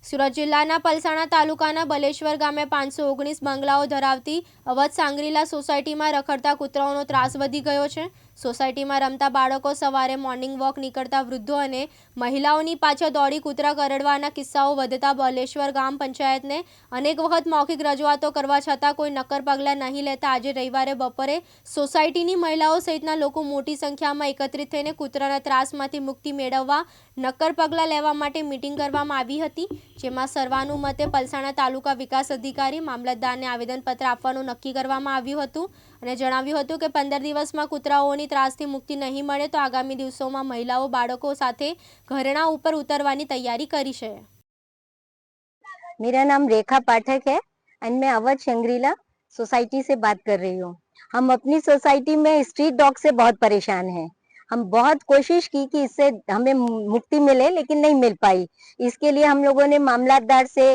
સુરત જિલ્લાના પલસાણા તાલુકાના બલેશ્વર ગામે 519 બંગલાઓ ધરાવતી અવધ સાંગરીલા સોસાયટીમાં રખડતા કૂતરાઓનો ત્રાસ વધી ગયો છે। સોસાયટીમાં રમતા બાળકો, સવારે મોર્નિંગ વોક નીકળતા વૃદ્ધો અને મહિલાઓની પાછળ દોડી કૂતરા કરડવાના કિસ્સાઓ વધતા બલેશ્વર ગામ પંચાયતને અનેક વખત મૌખિક રજૂઆતો કરવા છતાં કોઈ નક્કર પગલાં નહીં લેતા આજે રવિવારે બપોરે સોસાયટીની મહિલાઓ સહિતના લોકો મોટી સંખ્યામાં એકત્રિત થઈને કૂતરાના ત્રાસમાંથી મુક્તિ મેળવવા નક્કર પગલાં લેવા માટે મીટિંગ કરવામાં આવી હતી, જેમાં સર્વાનુમતે પલસાણા તાલુકા વિકાસ અધિકારી મામલતદારને આવેદનપત્ર આપવાનું નક્કી કરવામાં આવ્યું હતું અને જણાવ્યું હતું કે 15 દિવસમાં કૂતરાઓની ત્રાસથી મુક્તિ નહીં મળે તો આગામી દિવસોમાં મહિલાઓ બાળકો સાથે ઘરેણા ઉપર ઉતરવાની तैयारी કરી છે। मेरा नाम रेखा पाठक है एंड मैं अवध शंगरीला सोसाइटी से बात कर रही हूँ। हम अपनी सोसाइटी में स्ट्रीट डॉग से बहुत परेशान हैं। हम बहुत कोशिश की कि इससे हमें मुक्ति मिले लेकिन नहीं मिल पाई। इसके लिए हम लोगों ने मामलतदार से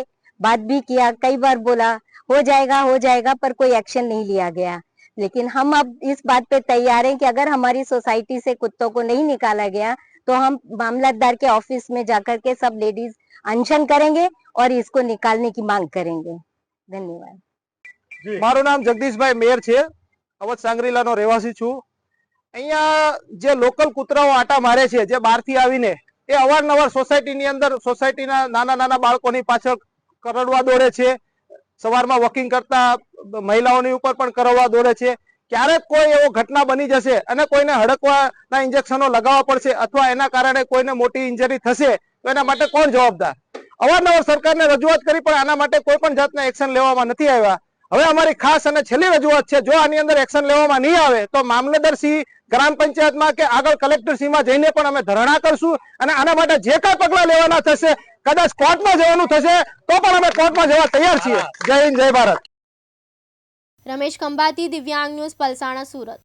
बात भी किया, कई बार बोला हो जाएगा पर कोई एक्शन नहीं लिया गया। लेकिन हम अब इस बात पे तैयार हैं कि अगर हमारी सोसाइटी से कुत्तों को नहीं निकाला गया तो हम मामलतदार के ऑफिस में जाकर के सब लेडीज अनशन करेंगे और इसको निकालने की मांग करेंगे। धन्यवाद। मारू नाम जगदीशभाई मेयर छे, अवध सांगरीलानो રહેવાસી છું। અહીંયા જે લોકલ કૂતરાઓ આટા મારે છે, જે બહારથી આવીને એ અવારનવાર સોસાયટીની અંદર સોસાયટીના નાના નાના બાળકોની પાછળ કરડવા દોડે છે। સવારમાં વોકિંગ કરતા મહિલાઓની ઉપર પણ કરડવા દોડે છે। ક્યારેક કોઈ એવો ઘટના બની જશે અને કોઈને હડકવાના ઇન્જેક્શનો લગાવવા પડશે અથવા એના કારણે કોઈને મોટી ઇન્જરી થશે તો એના માટે કોણ જવાબદાર? અવારનવાર સરકારને રજૂઆત કરી પણ આના માટે કોઈ પણ જાતના એક્શન લેવામાં નથી આવ્યા। હવે અમારી ખાસ અને છેલ્લી રજૂઆત છે, જો આની અંદર એક્શન લેવામાં નહીં આવે તો મામલતદારશ્રી ગ્રામ પંચાયતમાં કે આગળ કલેક્ટરશ્રીમાં જઈને પણ અમે ધરણા કરશું અને આના માટે જે કાંઈ પગલાં લેવાના થશે, કદાચ કોર્ટમાં જવાનું થશે તો પણ અમે કોર્ટમાં જવા તૈયાર છીએ। જય હિન્દ, જય ભારત। રમેશ ખંભાતી, દિવ્યાંગ ન્યૂઝ, પલસાણા, સુરત।